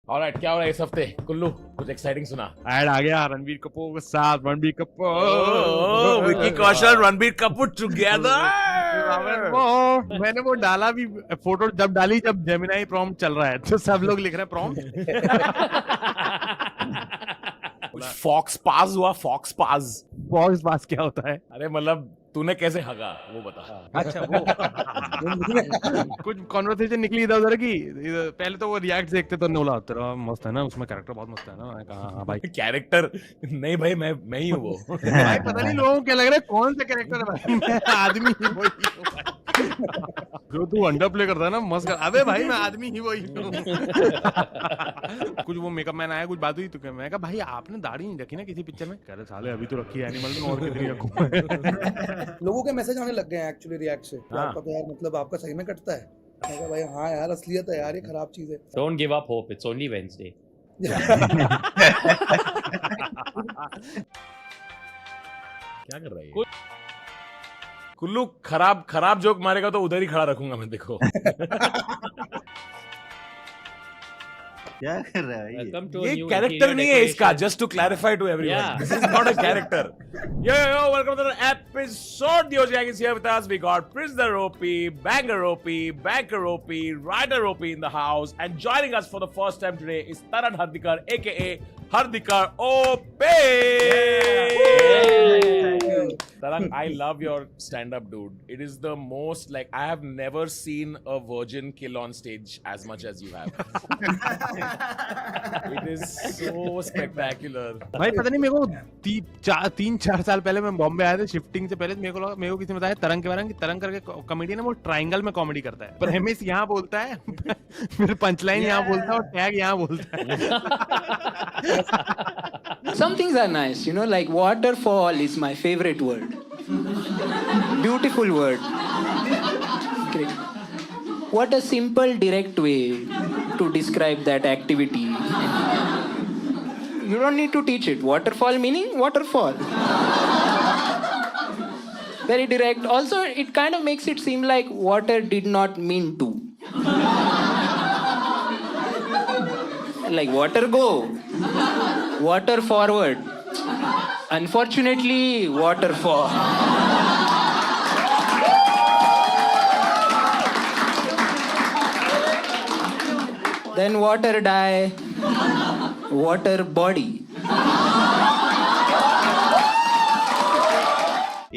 Alright, क्या हो रहा है इस हफ्ते? कुल्लू, कुछ एक्साइटिंग सुना? ऐड आ गया रणबीर कपूर के साथ। रणबीर कपूर, विकी कौशल, रणबीर कपूर टुगेदर। मैंने वो डाला भी, फोटो जब डाली जब जेमिनाई प्रॉम्प्ट चल रहा है तो सब लोग लिख रहे हैं प्रॉम्प्ट। फॉक्स पास हुआ, फॉक्स पास। बॉक्स पास क्या होता है? अरे मतलब तूने कैसे हगा वो बता। अच्छा वो कुछ कॉन्वर्सेशन निकली इधर उधर की। पहले तो वो रिएक्ट देखते तो बोला तेरा मस्त है ना, उसमें कैरेक्टर बहुत मस्त है ना। मैंने कहा हाँ भाई। कैरेक्टर नहीं भाई, मैं ही हूँ वो। भाई पता नहीं लोगों को क्या लग रहा है कौन सा कैरेक्टर है भाई। मैं आदमी ही वही हूँ भाई। जो तू अंडर प्ले करता है ना मस्त कर। अबे भाई मैं आदमी ही वही हूँ। कुछ वो मेकअप मैन आया, कुछ बात हुई तो मैं कहा भाई आपने दाढ़ी नहीं रखी ना किसी पिक्चर में? कह रहे साले अभी तो रखी है एनिमल में, और कितनी रखूं। लोगों के मैसेज आने लग गए हैं एक्चुअली रिएक्ट से। हाँ। आपका तो यार मतलब आपका सही में कटता है। मैं कहा भाई हाँ यार असलियत है यार, ये खराब चीज है। Don't give up hope. It's only Wednesday. क्या कर रहा है ये? कुल्लू खराब जोक मारेगा तो उधर ही खड़ा रखूंगा मैं, देखो। क्या कर रहा है ये? Welcome to a ये new कैरेक्टर interior नहीं है इसका, decoration. Just to clarify to everyone, Yeah. This is not a character. Yo, welcome to the episode. The OG gang is here with us. We got Prisoner OP, Banger OP, Banker OP, Rider OP in the house, and joining us for the first time today is Taran Hardikar, aka Hardikar OP. Tarang, I love your stand-up, dude. It is the most, like, I have never seen a virgin kill on stage as much as you have. It is so spectacular. भाई पता नहीं मेरे को 3-4 साल पहले मैं बॉम्बे आया था शिफ्टिंग से पहले। मेरे को किसी ने बताया तरंग के बारे में कि तरंग करके कॉमेडियन है, वो ट्रायंगल में कॉमेडी करता है। प्रेमिस यहाँ बोलता है, फिर पंचलाइन यहाँ बोलता है और टैग यहाँ बोलता है। Some things are nice, you know, like waterfall is my favorite word. Beautiful word. Great. What a simple, direct way to describe that activity. You don't need to teach it. Waterfall meaning waterfall. Very direct. Also, it kind of makes it seem like water did not mean to. Like water go. Water forward. Unfortunately, waterfall. Then water die. Water body.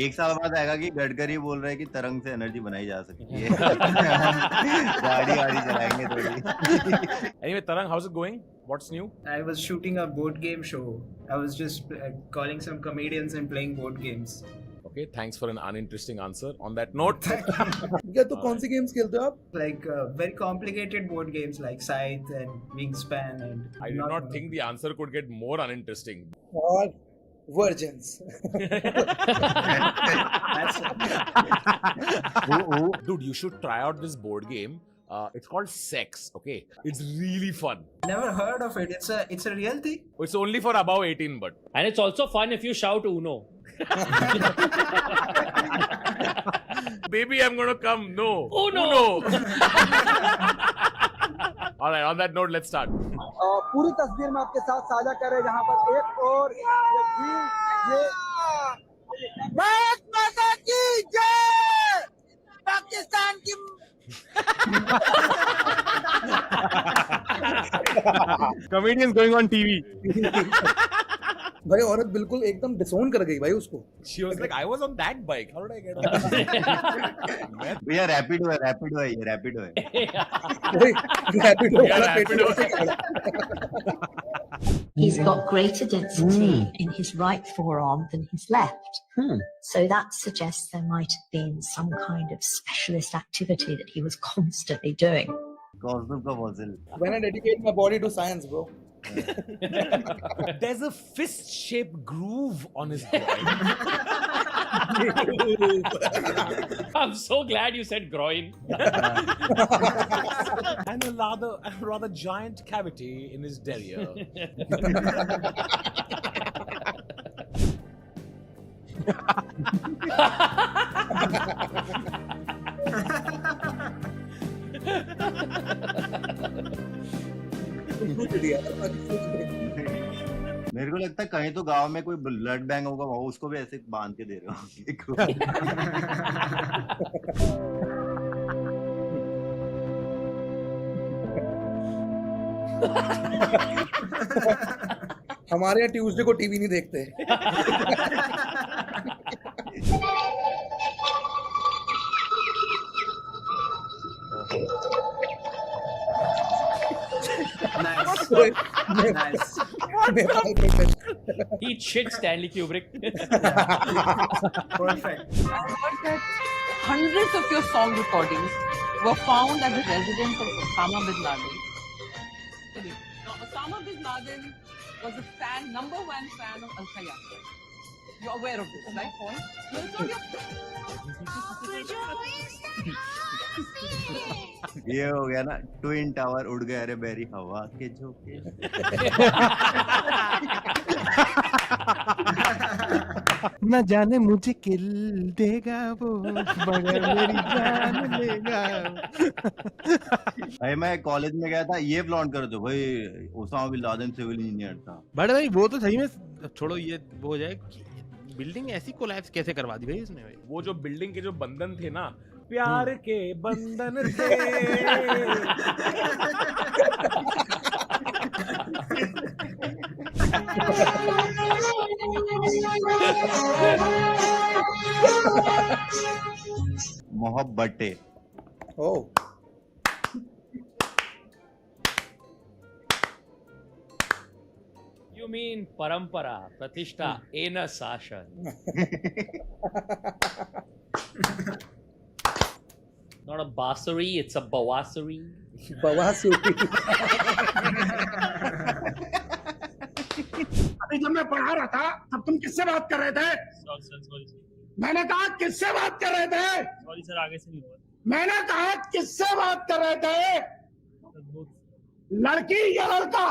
एक साल बाद आएगा कि गडकरी बोल रहे हैं कि तरंग से एनर्जी बनाई जा सकती है। गाड़ी चलाएंगे थोड़ी। Anyway, Tarang, how's it going? What's new? I was shooting a board game show. I was just calling some comedians and playing board games. Okay, thanks for an uninteresting answer. On that note, क्या तो कौन सी games खेलते हो आप? Like very complicated board games like Scythe and Wingspan and. I did not think the answer could get more uninteresting. और virgins. Dude, you should try out this board game. It's called Sex, okay? It's really fun. Never heard of it. It's a real thing. It's only for above 18, but. And it's also fun if you shout Uno. Baby, I'm gonna come. No. Uno. Alright, on that note, let's start. पूरी तस्वीर में आपके साथ साझा करें जहाँ पर एक और ये भारत माता की जय, पाकिस्तान की Comedians going on TV. भाई औरत बिल्कुल एकदम डिसोन कर गई भाई उसको। She was like, I was on that bike. How did I get on that? भैया रैपिडो है ये रैपिडो है। रैपिडो वाला Rapido. He's got greater density in his right forearm than his left. So that suggests there might have been some kind of specialist activity that he was constantly doing. Cosmos का fossil. When I dedicate my body to science, bro. There's a fist-shaped groove on his groin. I'm so glad you said groin. And a rather giant cavity in his derriere. Limited यार, बाकी कुछ नहीं। मेरे को लगता है कहीं तो गांव में कोई ब्लड बैंक होगा, वो उसको भी ऐसे बांध के दे रहे हो। हमारे यहाँ ट्यूसडे को टीवी नहीं देखते। Nice. Nice. He shit Stanley Kubrick. Perfect. I heard that hundreds of your song recordings were found at the residence of Osama bin Laden. Now, Osama bin Laden was a fan, #1 fan of Al Qaeda. You're aware of this, right, Paul? No, it's not your... ये हो गया ना, twin tower उड़ गए रे berry हवा के झोंके। न जाने मुझे किल देगा वो, मगर मेरी जान लेगा। भाई मैं कॉलेज में गया था, ये फ्लॉन्ट कर दो भाई, Osama bin Laden civil engineer था। बड़े भाई वो तो सही में, छोड़ो ये वो हो जाए, बिल्डिंग ऐसी कोलैप्स कैसे करवा दी भाई इसने भाई? वो जो बिल्डिंग के जो बंधन थे ना, प्यार के बंधन थे। मोहब्बतें। ओह, You mean parampara, pratishtha, ena sashan. Not a basari, it's a bawasari. बवासीर। अभी जब मैं पढ़ा रहा था तब तुम किससे बात कर रहे थे? Sorry. मैंने कहा किससे बात कर रहे थे? Sorry sir, आगे से नहीं हुआ. मैंने कहा किससे बात कर रहे थे? लड़की या लड़का?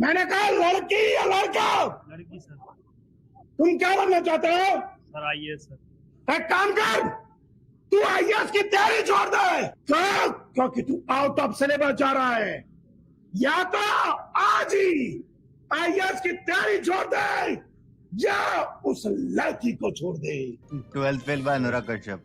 मैंने कहा लड़की या लड़का? लड़की सर. तुम क्या बनना चाहते हो? सर आइए सर. एक काम कर, तू IAS की तैयारी छोड़ दे। क्यों? क्योंकि तू आउट ऑफ सिलेबस जा रहा है। या तो आज ही IAS की तैयारी छोड़ दे, या उस लड़की को छोड़ दे। 12th fail bye Anurag Kashyap.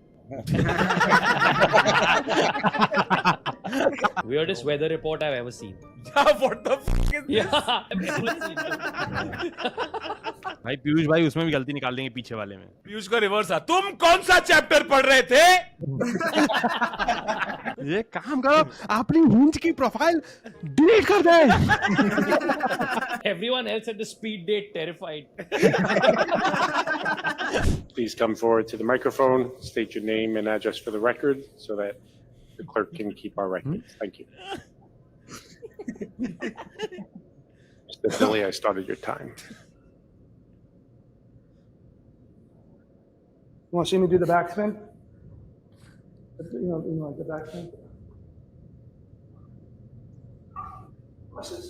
Weirdest weather report I've ever seen. Yeah, what the fuck is this? Yeah, I've never seen this. भाई पीयूष भाई उसमें भी गलती निकाल देंगे पीछे वाले में। पीयूष का रिवर्स है। तुम कौन सा चैप्टर पढ़ रहे थे? ये काम करो, अपनी हिंज की प्रोफाइल डिलीट कर दे। Everyone else at the speed date terrified. Please come forward to the microphone, state your name and address for the record so that the clerk can keep our records. Thank you. Mr. Billy, I started your time. You want to see me do the backspin? You know, like the backspin. What's this?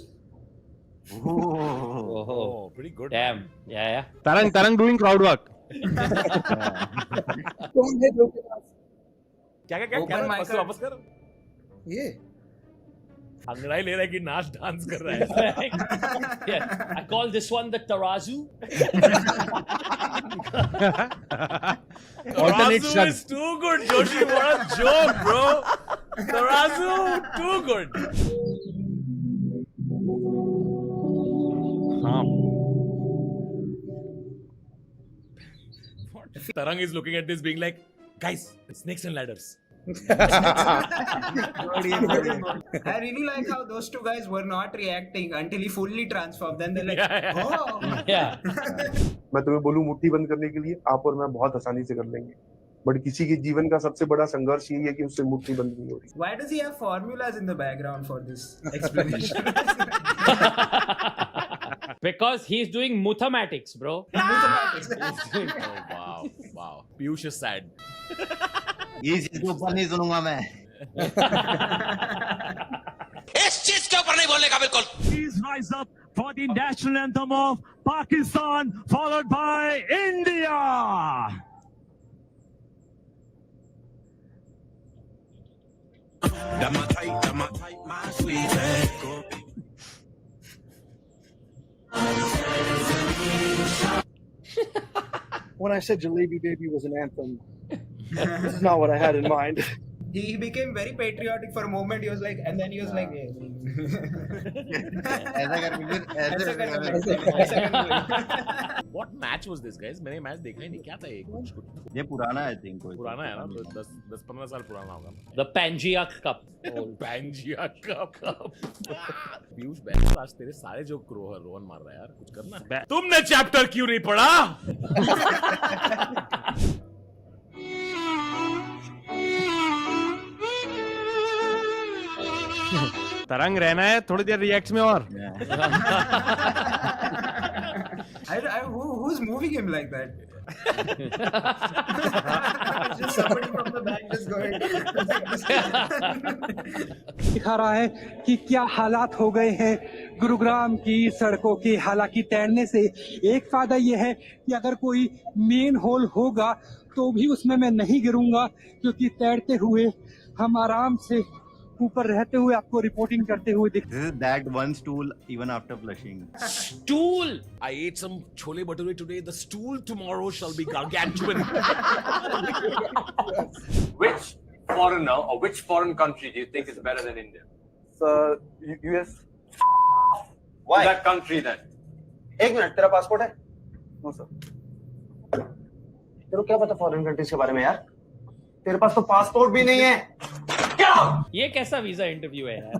Oh, pretty good. damn. Yeah. तरंग doing crowd work. कौन है जो के पास? क्या Open mic वापस कर। ये अंगड़ाई ले रहा है कि नाच डांस कर रहा है। Yeah. I call this one the tarazu. Alternate Tarazu shrugs. is too good, Joshi. What a joke, bro. Tarazu, too good. हाँ। Tarang is looking at this being like, guys, snakes and ladders. I really like how those two guys were not reacting until he fully transformed. Then they're like, oh. Yeah. मैं तुम्हें बोलूं मुट्ठी बंद करने के लिए, आप और मैं बहुत आसानी से कर लेंगे, बट किसी के जीवन का सबसे बड़ा संघर्ष यही है कि उससे मुट्ठी बंद नहीं हो रही। Why does he have formulas in the background for this explanation? Because he's doing mathematics, bro. Oh, wow. Piyush is sad. ये चीज के ऊपर नहीं सुनूंगा मैं। इस चीज के ऊपर नहीं बोलने का बिल्कुल। Please rise up for the national anthem of Pakistan, followed by India. when I said Jalebi Baby was an anthem, this is not what I had in mind. He became very patriotic for a moment. He was like, and then he was like, ऐसा करके फिर ऐसा ऐसे करके What match was this, guys? मैंने match देखा ही नहीं. क्या था ये? कुछ ये पुराना है, I think कोई पुराना है ना, तो 10-15 साल पुराना होगा. The Pangea Cup. Pangea Cup. Piyush बैठ, आज तेरे सारे जो रोहन मार रहा है यार, कुछ करना. तुमने चैप्टर क्यों नहीं पढ़ा? तरंग रहना है थोड़ी देर रिएक्ट में और. Who's moving him like that? Just somebody from the back just going. दिखा रहा है कि क्या हालात हो गए हैं गुरुग्राम की सड़कों की. हालांकि तैरने से एक फायदा ये है कि अगर कोई मेन होल होगा तो भी उसमें मैं नहीं गिरूंगा, क्योंकि तैरते हुए हम आराम से ऊपर रहते हुए आपको रिपोर्टिंग करते हुए दिख. This is that one stool even after flushing. Stool! I ate some chole bhature today. The stool tomorrow shall be gargantuan. Which foreigner or which foreign country do you think is better than India? US. Why? That country then. एक मिनट, तेरा passport है? No sir. तेरे को क्या पता foreign countries के बारे में यार? तेरे पास तो पासपोर्ट भी नहीं है. क्या? ये कैसा वीजा इंटरव्यू है यार?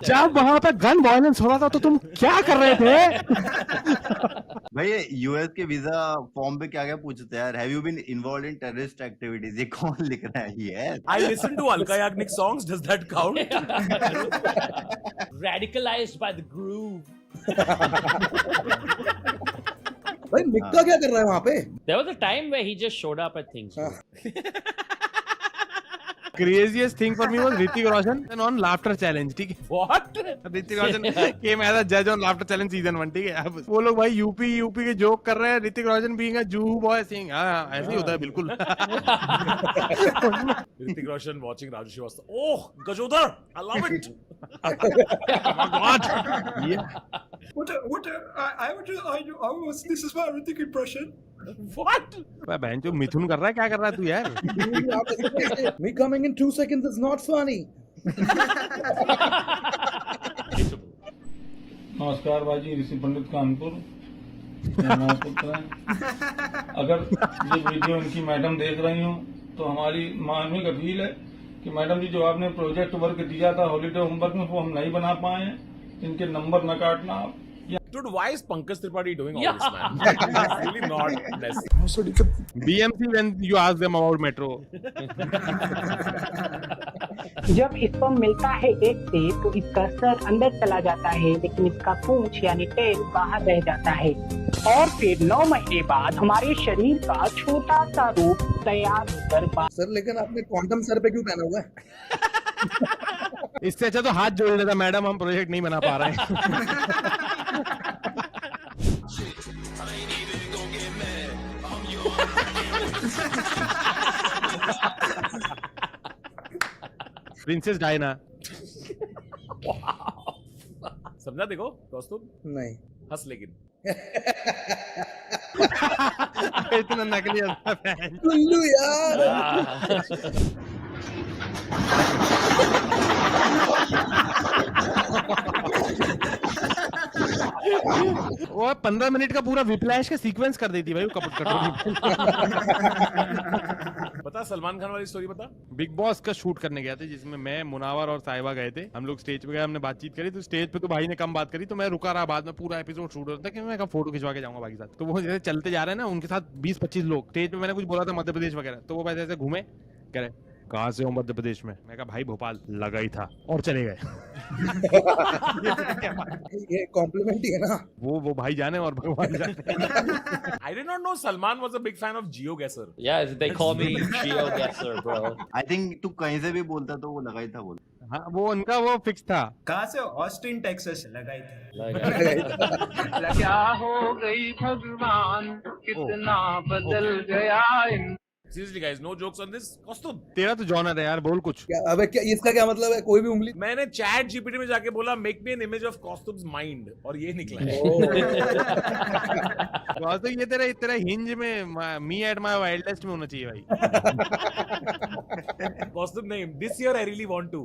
जब वहां पे गन वायलेंस हो रहा था तो तुम क्या कर रहे थे? भाई ये यूएस के वीजा फॉर्म पे क्या क्या पूछते हैं यार? Have you been involved in terrorist activities? ये कौन लिख रहा है? ये I listen to Alka Yagnik songs. Does that count? Radicalized by the groove. भाई मिक्का क्या कर रहा है वहाँ पे? There was a time where he just showed up at things. Craziest thing for me was Hrithik Roshan on Laughter Challenge. ठीक है? What? Hrithik Roshan came as a judge on Laughter Challenge season 1. ठीक है? अब वो लोग भाई UP के joke कर रहे हैं. Hrithik Roshan being a Jew boy saying, हाँ ऐसे ही होता है बिल्कुल. Hrithik Roshan watching Raju Srivastava. Oh, Gajodhar! I love it. Oh my God. Yeah. This is my Hrithik impression. What? बहन जो मिथुन कर रहा है, क्या कर रहा है तू यार? Me coming in 2 seconds is not funny. नमस्कार बाजी, ऋषि पंडित कानपुर. अगर ये वीडियो इनकी मैडम देख रही हो तो हमारी मानवीय अपील है कि मैडम जी जो आपने प्रोजेक्ट वर्क दिया था हॉलीडे होमवर्क में वो हम नहीं बना पाए हैं, इनके नंबर न काटना आप. Dude, why is Pankaj Tripathi doing all this, man? It's really not necessary. BMC when you ask them about metro. जब इसको मिलता है एक से तो इसका सर अंदर चला जाता है, लेकिन इसका पूंछ यानी टेल बाहर रह जाता है. और फिर 9 महीने बाद हमारे शरीर का छोटा सा रूप तैयार होकर. सर लेकिन आपने क्वांटम सर पे क्यों पहना हुआ है? इससे अच्छा तो हाथ जोड़ लेता, मैडम हम प्रोजेक्ट नहीं बना पा रहे हैं. Princess Diana. समझा देखो दोस्तों? नहीं. हंस लेकिन. इतना नकली है. कुल्लू यार. वो 15 मिनट का पूरा विप्लैश का सीक्वेंस कर देती भाई वो कपट कटोरी. बता सलमान खान वाली स्टोरी बता. बिग बॉस का शूट करने गया था जिसमें मैं, मुनावर और साहिबा गए थे. हम लोग स्टेज पे गए, हमने बातचीत करी. तो स्टेज पे तो भाई ने कम बात करी तो मैं रुका रहा. बाद में पूरा एपिसोड शूट होता था कि मैं फोटो खिंचवा के जाऊंगा भाई के साथ. तो वो जैसे चलते जा रहे हैं ना, उनके साथ 20-25 लोग. स्टेज पे मैंने कुछ बोला था मध्य प्रदेश वगैरह, तो वो ऐसे घूमे, कह रहे कहाँ से हो मध्य प्रदेश में. मैं कहा भाई भोपाल. लगा ही था और चले गए. ये कॉम्प्लीमेंट ही है ना. वो भाई जाने और भगवान जाने. I did not know Salman was a big fan of GeoGuessr. Yeah, they call me GeoGuessr, bro. I think तू कहीं से भी बोलता तो वो लगा ही था बोल. हाँ वो उनका वो फिक्स था. कहाँ से? ऑस्टिन टेक्सास लगा ही था. क्या हो गई भगवान, कितना बदल गया. Seriously guys, no jokes on this. Kaustubh, तेरा तो जॉनर है यार, बोल कुछ. क्या अबे क्या इसका क्या मतलब है? कोई भी उंगली. मैंने चैट जीपीटी में जाके बोला make me an image of costumes mind और ये निकला है. तो ये तेरा हिंज में मी एट माय वाइल्डेस्ट में होना चाहिए भाई. Costume name this year I really want to.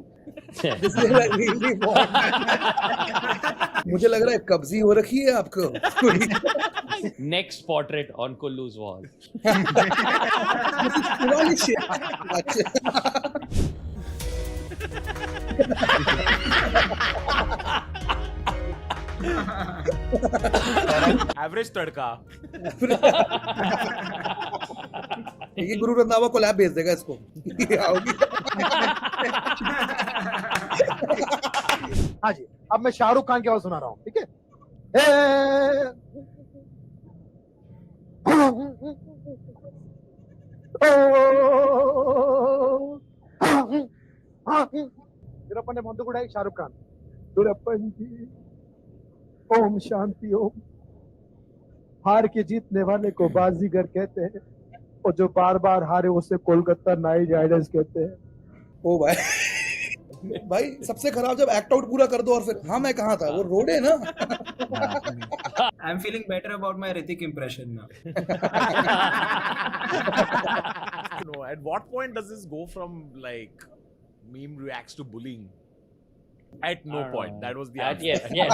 मुझे लग रहा है कब्जी हो रखी है आपको. Next portrait on Kullu's wall. Average tadka. ये गुरु रंधावा को लैब भेज देगा इसको. हाँ जी, अब मैं शाहरुख खान की आवाज सुना रहा हूँ, ठीक है? वीरप्पन बंदूक उड़ाई, शाहरुख खान. वीरप्पन जी, ओम शांति ओम. हार के जीतने वाले को बाजीगर कहते हैं और जो बार बार हारे उसे कोलकाता नाइट राइडर्स कहते हैं. ओ भाई, भाई सबसे खराब जब एक्ट आउट पूरा कर दो और फिर हाँ मैं कहाँ था, वो रोड है ना. I'm feeling better about my Hrithik impression now. No, at what point does this go from like meme reacts to bullying? At no point. That was the answer. Yes, yeah.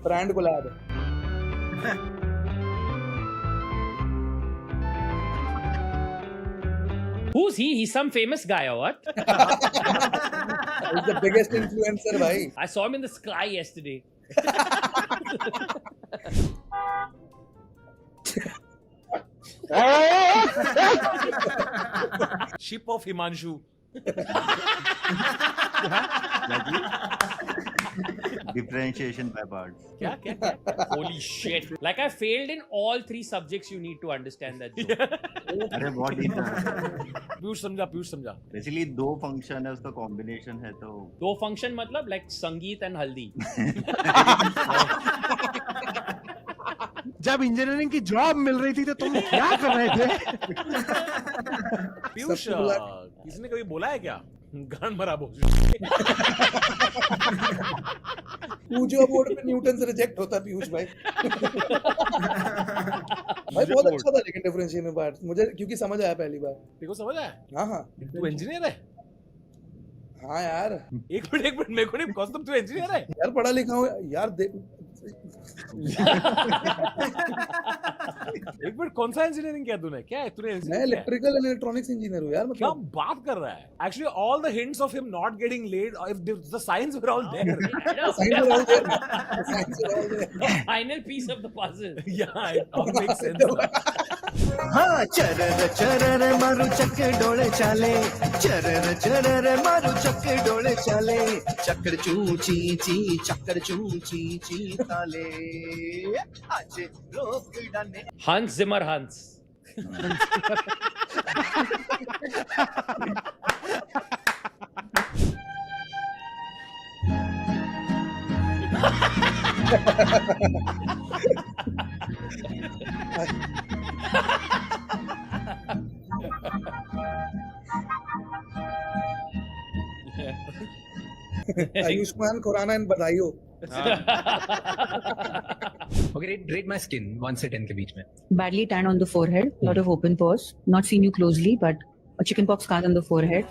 Brand को lab. Who's he? He's some famous guy or what? He's the biggest influencer, bhai. I saw him in the sky yesterday. Ship of Himanshu. Differentiation by parts. क्या? Holy shit. Like I failed in all 3 subjects you need to understand that joke. अरे बहुत deep है. पीयूष समझा. Basically 2 function है, उसका combination है तो 2 function मतलब like संगीत and हल्दी. जब इंजीनियरिंग की जॉब मिल रही थी तो तुम क्या कर रहे थे? पीयूष, किसी ने कभी बोला है क्या गान भरा बोल? पूजो बोर्ड पे न्यूटन से रिजेक्ट होता पीयूष भाई. भाई बहुत अच्छा था लेकिन डिफरेंशिएशन पार्ट मुझे, क्योंकि समझ आया पहली बार. देखो समझ आया. हाँ तू इंजीनियर है? हाँ यार. एक मिनट मेरे को नहीं, कौस्तुभ तू इंजीनियर है यार? पढ़ा लिखा हूँ यार. एक मिनट, कौन सा इंजीनियरिंग किया तूने? क्या है तूने? मैं इलेक्ट्रिकल एंड इलेक्ट्रॉनिक्स इंजीनियर हूँ यार. मतलब क्या बात कर रहा है? Actually, all the hints of him not getting laid, if the signs were all there. Final piece of the puzzle. Yeah, it all makes sense. हाँ चरर मारू चक डोले चाले, चरर मारू चक डोले चाले, चक्कर चूची ची ताले, आज रोक डाले. Hans Zimmer Hans. Ayushman Khurana इन बधाई हो. Okay, rate my skin 1 से 10 के बीच में. Badly tan on the forehead, lot of open pores, not seen you closely, but a chickenpox scar on the forehead,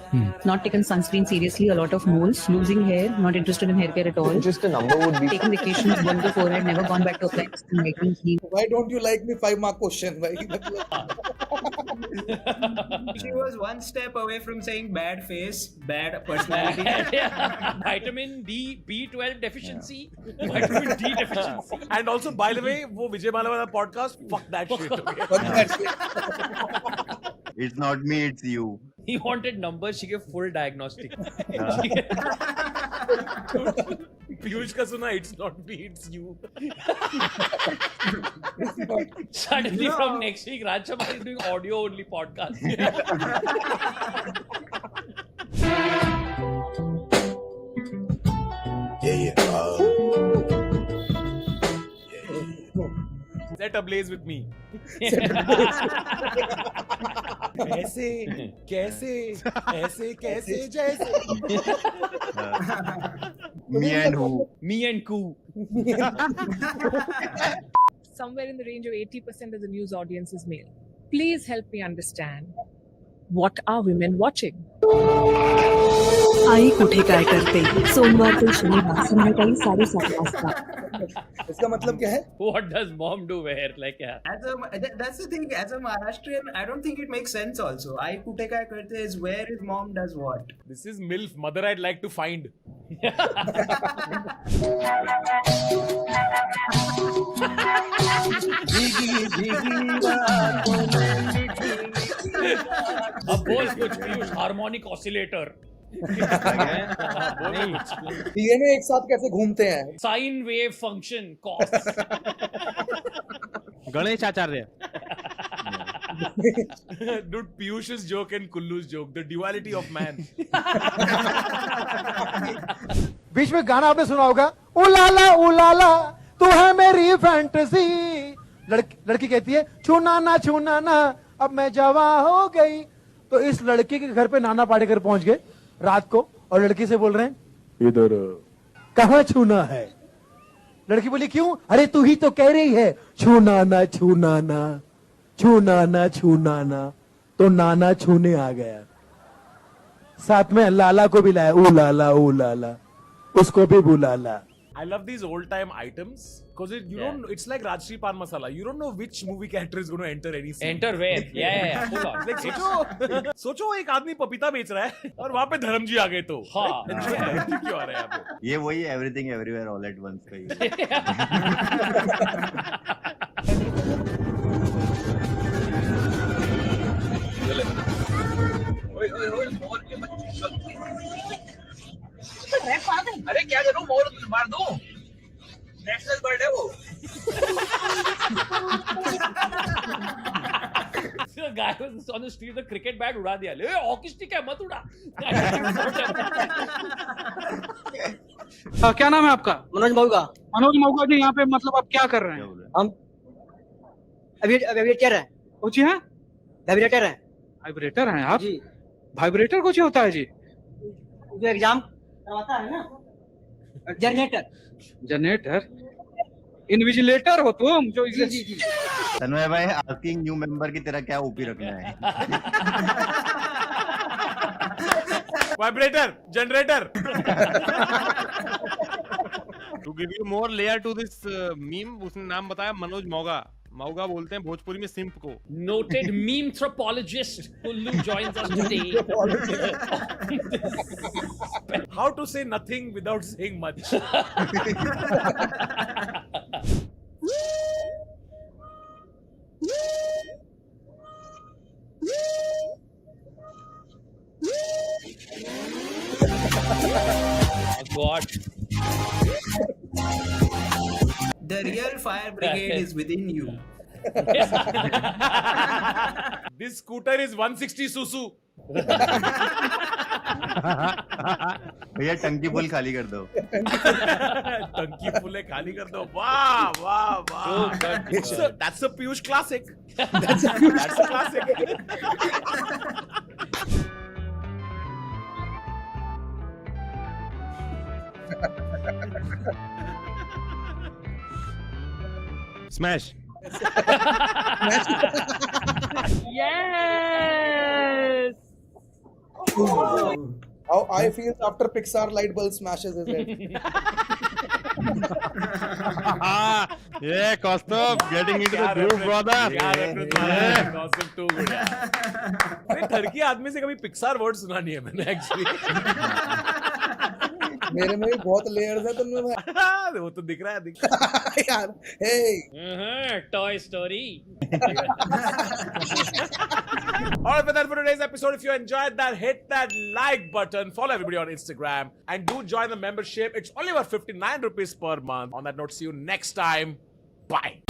not taken sunscreen seriously, a lot of moles, losing hair, not interested in hair care at all. Just a number would be. Taking vacations, one to forehead, never gone back to apply making sleep. Why don't you like me? 5 mark question. She was one step away from saying bad face, bad personality. Vitamin D, B12 deficiency, vitamin D deficiency. And also, by the way, वो विजय माला वाला podcast, fuck that shit. Okay? Fuck that shit. It's not me, it's you. He wanted numbers, she gave full diagnostic. Piyush का सुना, it's not me, it's you. Suddenly from next week, Raj Sharma is doing audio only podcast. Set ablaze with me. ऐसे कैसे ऐसे कैसे जैसे Me and who? Me and Koo. Somewhere in the range of 80% of the news audience is male. Please help me understand. What are women watching? आई कुठे काय करते सोमवार ते शनिवार संध्याकाळी 7:30 वाजता. इसका मतलब क्या है? What does mom do where? Like, yeah. That's the thing. As a Maharashtrian, I don't think it makes sense. Also, I kute kai karte is where his mom does what. This is MILF, mother I'd like to find. अब बोल कुछ Piyush, harmonic oscillator. DNA एक साथ कैसे घूमते हैं? Sine wave function cos. Ganesh Acharya. Dude, Piyush's joke and Kullu's joke, the duality of man. बीच में गाना आपने सुना होगा, उलाला तू है मेरी फैंटेसी. लड़की कहती है छूना ना अब मैं जवा हो गई. तो इस लड़की के घर पे नाना पाटेकर पहुंच गए रात को और लड़की से बोल रहे हैं इधर कहाँ छूना है. लड़की बोली क्यों? अरे तू ही तो कह रही है छूना ना. तो नाना छूने आ गया, साथ में लाला को भी लाया. ओ लाला उसको भी बुलाला. I love these old time items because you don't. It's like Rajshri Pan Masala. You don't know which movie character is going to enter any scene. Enter where? Yeah. Hold on. Like सोचो एक आदमी पपीता बेच रहा है और वहाँ पे धर्म जी आ गए तो. हाँ. धर्म जी क्यों आ रहे हैं यहाँ पे? ये वही everything everywhere all at once का ही. अरे क्या करूं, मोर मार दूं? नेशनल बर्ड है वो. The guy was on the street, the cricket bat उड़ा दिया. ले हॉकी स्टिक है, मत उड़ा. क्या नाम है आपका? मनोज मऊगा. मनोज मऊगा जी, यहाँ पे मतलब आप क्या कर रहे हैं? हम वाइब्रेटर है. कुछ है? वाइब्रेटर है. वाइब्रेटर हैं आप? जी. वाइब्रेटर कुछ होता है जी? जो एग्जाम करवाता है ना, जनरेटर. इन्विजिलेटर हो तुम जो. जी. तन्मय भाई, आस्किंग न्यू मेंबर की तरह क्या ओपी रखना है? Vibrator, generator. To give you more layer to this meme, उसने नाम बताया मनोज मौगा. मौगा बोलते हैं भोजपुरी में सिंप को. Noted meme anthropologist Kullu joins us today. How to say nothing without saying much. Oh God. The real fire brigade is within you. This scooter is 160 Susu. भैया टंकी फुल खाली कर दो. टंकी फुल खाली कर दो. वाह. That's a Piyush classic. That's a classic. Smash. Yes. How I feel after Pixar light bulb smashes his head. Yeah, Kaustubh, getting into the groove, brother. Kaustubh too good. अरे Turkey आदमी से कभी Pixar word सुना नहीं है मैंने actually. मेरे में भी बहुत लेयर्स है तुमने भाई. वो तो दिख रहा है यार. Hey. Toy Story. Alright, with that for today's episode, if you enjoyed that, hit that like button, follow everybody on Instagram, and do join the membership. It's only about 59 rupees per month. On that note, see you next time. Bye.